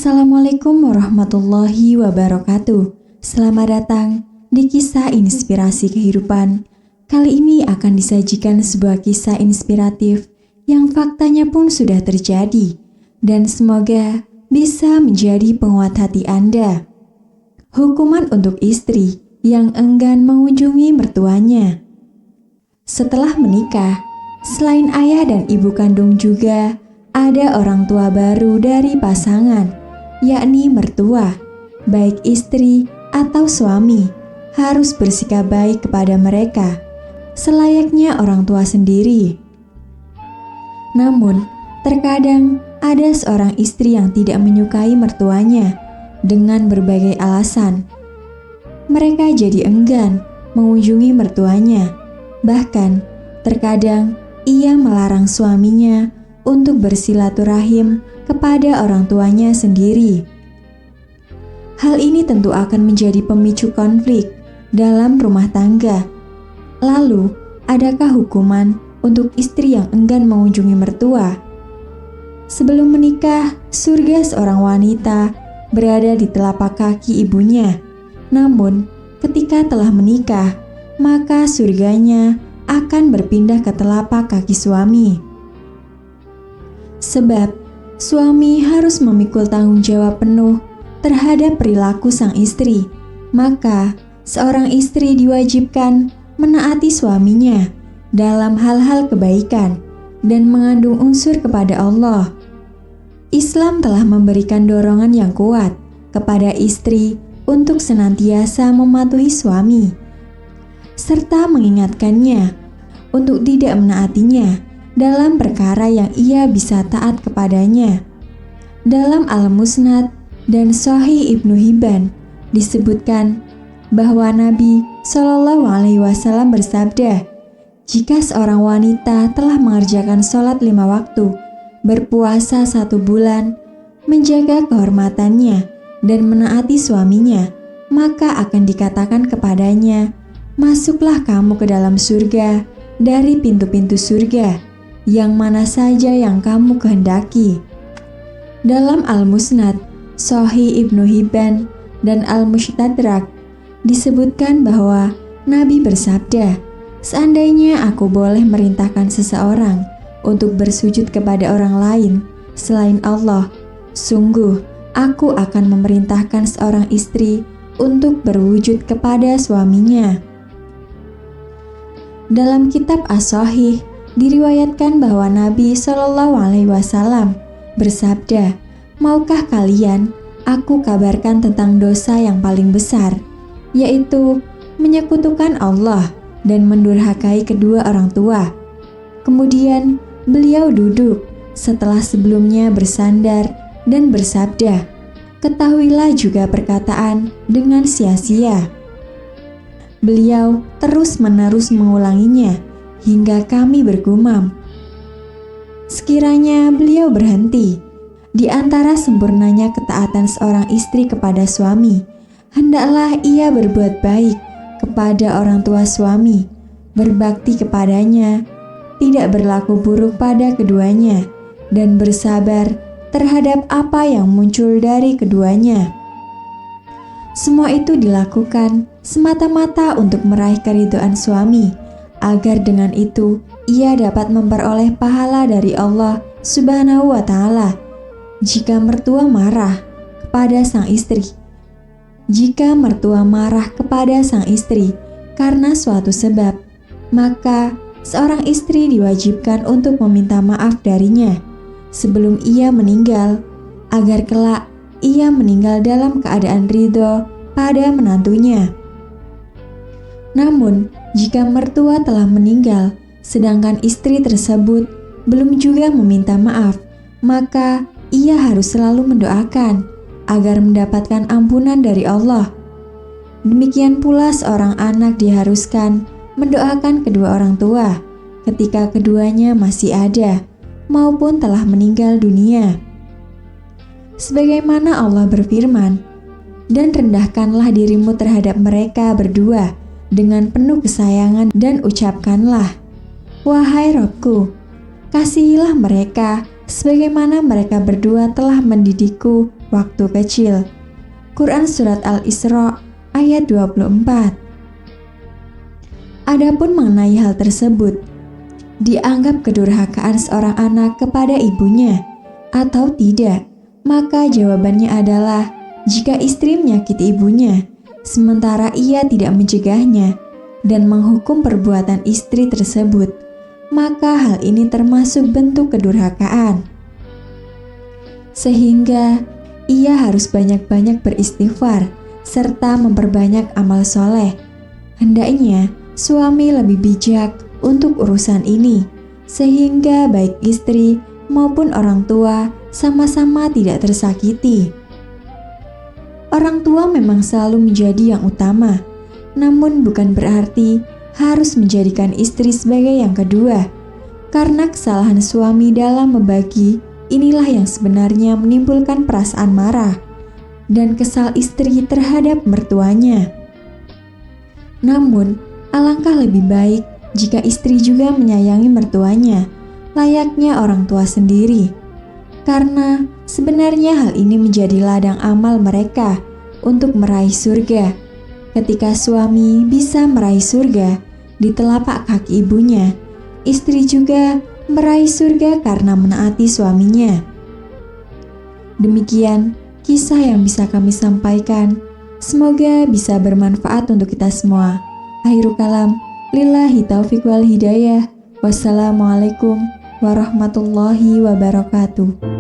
Assalamualaikum warahmatullahi wabarakatuh. Selamat datang di kisah inspirasi kehidupan. Kali ini akan disajikan sebuah kisah inspiratif yang faktanya pun sudah terjadi dan semoga bisa menjadi penguat hati Anda. Hukuman untuk istri yang enggan mengunjungi mertuanya. Setelah menikah, selain ayah dan ibu kandung juga ada orang tua baru dari pasangan, yakni mertua, baik istri atau suami, harus bersikap baik kepada mereka, selayaknya orang tua sendiri. Namun, terkadang ada seorang istri yang tidak menyukai mertuanya dengan berbagai alasan. Mereka jadi enggan mengunjungi mertuanya, bahkan terkadang ia melarang suaminya untuk bersilaturahim kepada orang tuanya sendiri. Hal ini tentu akan menjadi pemicu konflik dalam rumah tangga. Lalu, adakah hukuman untuk istri yang enggan mengunjungi mertua? Sebelum menikah, surga seorang wanita berada di telapak kaki ibunya. Namun, ketika telah menikah, maka surganya akan berpindah ke telapak kaki suami. Sebab, suami harus memikul tanggung jawab penuh terhadap perilaku sang istri. Maka, seorang istri diwajibkan menaati suaminya dalam hal-hal kebaikan dan mengandung unsur kepada Allah. Islam telah memberikan dorongan yang kuat kepada istri untuk senantiasa mematuhi suami, serta mengingatkannya untuk tidak menaatinya dalam perkara yang ia bisa taat kepadanya. Dalam Al-Musnad dan Sahih Ibnu Hibban disebutkan bahwa Nabi SAW bersabda, jika seorang wanita telah mengerjakan sholat 5 waktu, berpuasa 1 bulan, menjaga kehormatannya dan menaati suaminya, maka akan dikatakan kepadanya, masuklah kamu ke dalam surga dari pintu-pintu surga yang mana saja yang kamu kehendaki. Dalam Al-Musnad, Sahih Ibnu Hibban, dan Al-Mustadrak disebutkan bahwa Nabi bersabda, seandainya aku boleh merintahkan seseorang untuk bersujud kepada orang lain selain Allah, sungguh aku akan memerintahkan seorang istri untuk berwujud kepada suaminya. Dalam kitab As-Sahih diriwayatkan bahwa Nabi SAW bersabda, maukah kalian aku kabarkan tentang dosa yang paling besar, yaitu menyekutukan Allah dan mendurhakai kedua orang tua. Kemudian beliau duduk setelah sebelumnya bersandar dan bersabda, ketahuilah juga perkataan dengan sia-sia. Beliau terus-menerus mengulanginya hingga kami bergumam. Sekiranya beliau berhenti, di antara sempurnanya ketaatan seorang istri kepada suami, hendaklah ia berbuat baik kepada orang tua suami, berbakti kepadanya, tidak berlaku buruk pada keduanya, dan bersabar terhadap apa yang muncul dari keduanya. Semua itu dilakukan semata-mata untuk meraih keridhaan suami, agar dengan itu ia dapat memperoleh pahala dari Allah Subhanahu wa Ta'ala. Jika mertua marah kepada sang istri karena suatu sebab, maka seorang istri diwajibkan untuk meminta maaf darinya sebelum ia meninggal, agar kelak ia meninggal dalam keadaan ridho pada menantunya. Namun, jika mertua telah meninggal, sedangkan istri tersebut belum juga meminta maaf, maka ia harus selalu mendoakan agar mendapatkan ampunan dari Allah. Demikian pula seorang anak diharuskan mendoakan kedua orang tua ketika keduanya masih ada maupun telah meninggal dunia. Sebagaimana Allah berfirman, dan rendahkanlah dirimu terhadap mereka berdua dengan penuh kesayangan dan ucapkanlah, wahai Rabbku, kasihilah mereka sebagaimana mereka berdua telah mendidikku waktu kecil. Quran Surat Al-Isra ayat 24. Adapun mengenai hal tersebut, dianggap kedurhakaan seorang anak kepada ibunya atau tidak, maka jawabannya adalah jika istri menyakiti ibunya, sementara ia tidak mencegahnya dan menghukum perbuatan istri tersebut, maka hal ini termasuk bentuk kedurhakaan. Sehingga ia harus banyak-banyak beristighfar serta memperbanyak amal soleh. Hendaknya suami lebih bijak untuk urusan ini, sehingga baik istri maupun orang tua sama-sama tidak tersakiti. Orang tua memang selalu menjadi yang utama, namun bukan berarti harus menjadikan istri sebagai yang kedua, karena kesalahan suami dalam membagi inilah yang sebenarnya menimbulkan perasaan marah dan kesal istri terhadap mertuanya. Namun, alangkah lebih baik jika istri juga menyayangi mertuanya, layaknya orang tua sendiri. Karena sebenarnya hal ini menjadi ladang amal mereka untuk meraih surga. Ketika suami bisa meraih surga di telapak kaki ibunya, istri juga meraih surga karena menaati suaminya. Demikian kisah yang bisa kami sampaikan. Semoga bisa bermanfaat untuk kita semua. Akhirul kalam, lillahi taufiq wal hidayah. Wassalamualaikum warahmatullahi wabarakatuh.